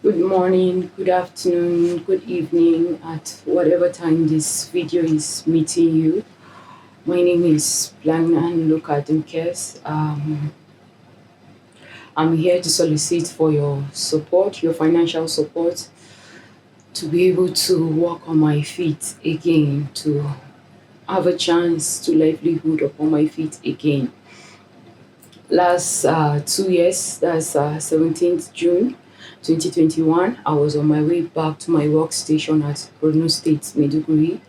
Good morning, good afternoon, good evening, at whatever time this video is meeting you. My name is Blangnan Lukadumkes. I'm here to solicit for your support, your financial support, to be able to walk on my feet again, to have a chance to livelihood upon my feet again. Last 2 years, that's 17th June 2021, I was on my way back to my workstation at Borno State, Maiduguri,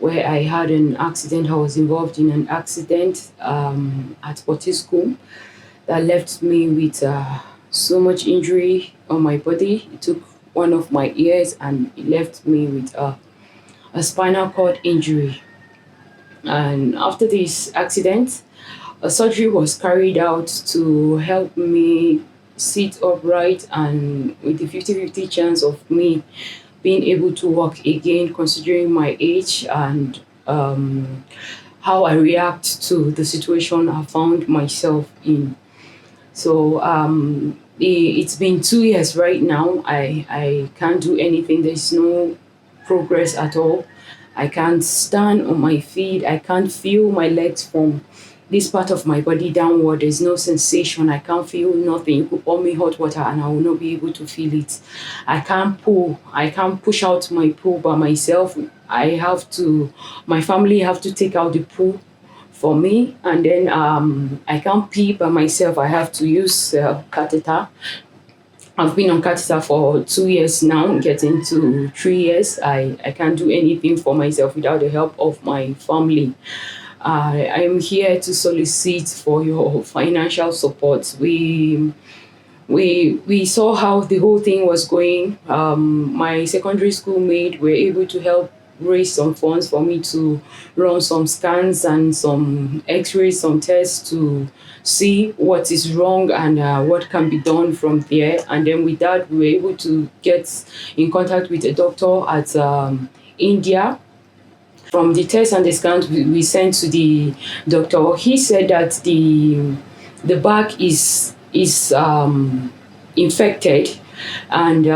where I had an accident. I was involved in an accident at Potiskum that left me with so much injury on my body. It took one of my ears and it left me with a spinal cord injury. And after this accident, a surgery was carried out to help me sit upright and with the 50-50 chance of me being able to walk again, considering my age and how I react to the situation I found myself in. So it's been 2 years right now. I can't do anything. There's no progress at all. I can't stand on my feet. I can't feel my legs from this part of my body downward. There's no sensation. I can't feel nothing. You could pour me hot water and I will not be able to feel it. I can't pull. I can't push out my pool by myself. My family have to take out the pool for me, and then I can't pee by myself. I have to use catheter. I've been on catheter for 2 years now, getting to 3 years. I can't do anything for myself without the help of my family. I am here to solicit for your financial support. We saw how the whole thing was going. My secondary school mate were able to help raise some funds for me to run some scans and some x-rays, some tests to see what is wrong and what can be done from there. And then with that, we were able to get in contact with a doctor at India. From the tests and the scans we sent to the doctor, he said that the back is infected, and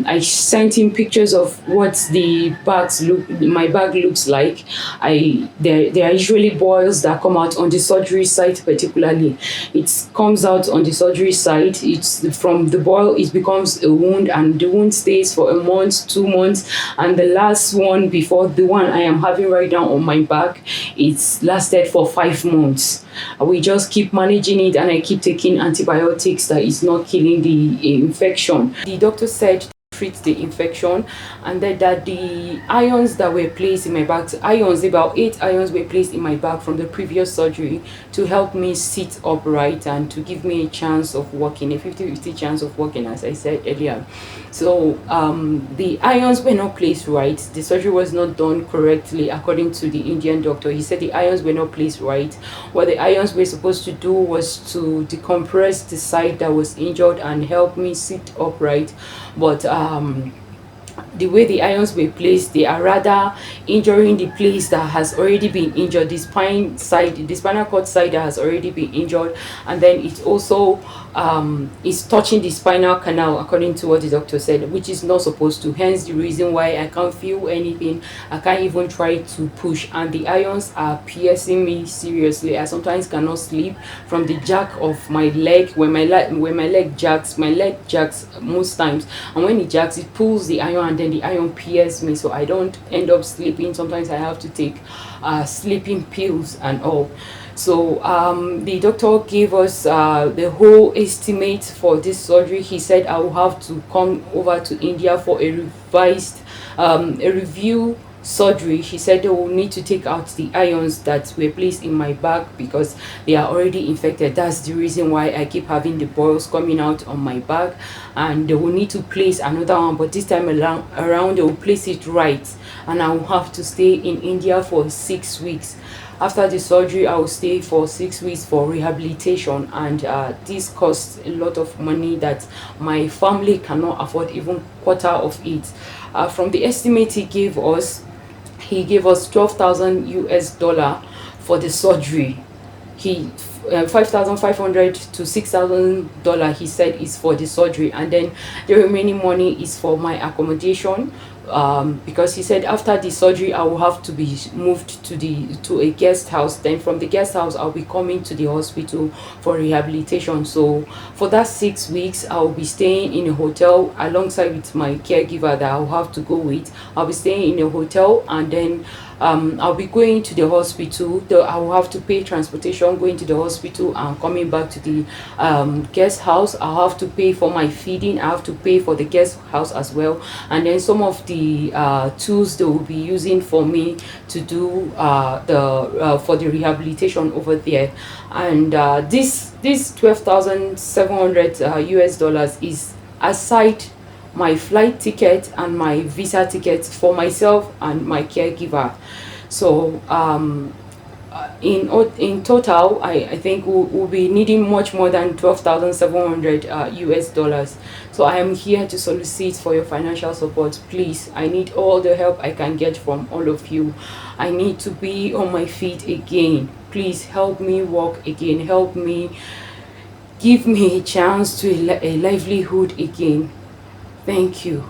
I sent him pictures of what my back looks like. There are usually boils that come out on the surgery site. Particularly, it comes out on the surgery site. It's from the boil, it becomes a wound, and the wound stays for a month, 2 months, and the last one, before the one I am having right now on my back, it's lasted for 5 months. We just keep managing it, and I keep taking antibiotics that is not killing the infection. The doctor said to treat the infection, and that the ions that were placed in my back, about 8 ions were placed in my back from the previous surgery to help me sit upright and to give me a chance of walking, a 50-50 chance of walking, as I said earlier. So the ions were not placed right. The surgery was not done correctly according to the Indian doctor. He said the ions were not placed right. What the ions were supposed to do was to decompress the side that was injured and help me sit upright. But the way the ions were placed, they are rather injuring the place that has already been injured, the spinal cord side that has already been injured, and then it also is touching the spinal canal, according to what the doctor said, which is not supposed to. Hence the reason why I can't feel anything. I can't even try to push, and the ions are piercing me seriously. I sometimes cannot sleep from the jack of my leg. When my leg jacks, most times, and when it jacks, it pulls the iron, and then the iron pierces me, so I don't end up sleeping. Sometimes I have to take sleeping pills and all. So the doctor gave us the whole estimate for this surgery. He said I will have to come over to India for a review surgery. He said they will need to take out the ions that were placed in my back because they are already infected. That's the reason why I keep having the boils coming out on my back, and they will need to place another one, but this time around they will place it right, and I will have to stay in India for 6 weeks. After the surgery, I will stay for 6 weeks for rehabilitation, and this costs a lot of money that my family cannot afford, even quarter of it. From the estimate he gave us 12,000 US dollar for the surgery. He $5,500 to $6,000 he said is for the surgery, and then the remaining money is for my accommodation, because he said after the surgery I will have to be moved to a guest house. Then from the guest house I'll be coming to the hospital for rehabilitation. So for that 6 weeks I'll be staying in a hotel alongside with my caregiver that I'll have to go with. I'll be staying in a hotel, and then I'll be going to the hospital. I will have to pay transportation going to the hospital and coming back to the guest house. I'll have to pay for my feeding. I have to pay for the guest house as well. And then some of the tools they will be using for me to do for the rehabilitation over there. And this 12,700 US dollars is aside my flight ticket and my visa ticket for myself and my caregiver. So in total, I think we'll be needing much more than 12,700 US dollars. So I am here to solicit for your financial support. Please, I need all the help I can get from all of you. I need to be on my feet again. Please help me walk again. Help me, give me a chance to a livelihood again. Thank you.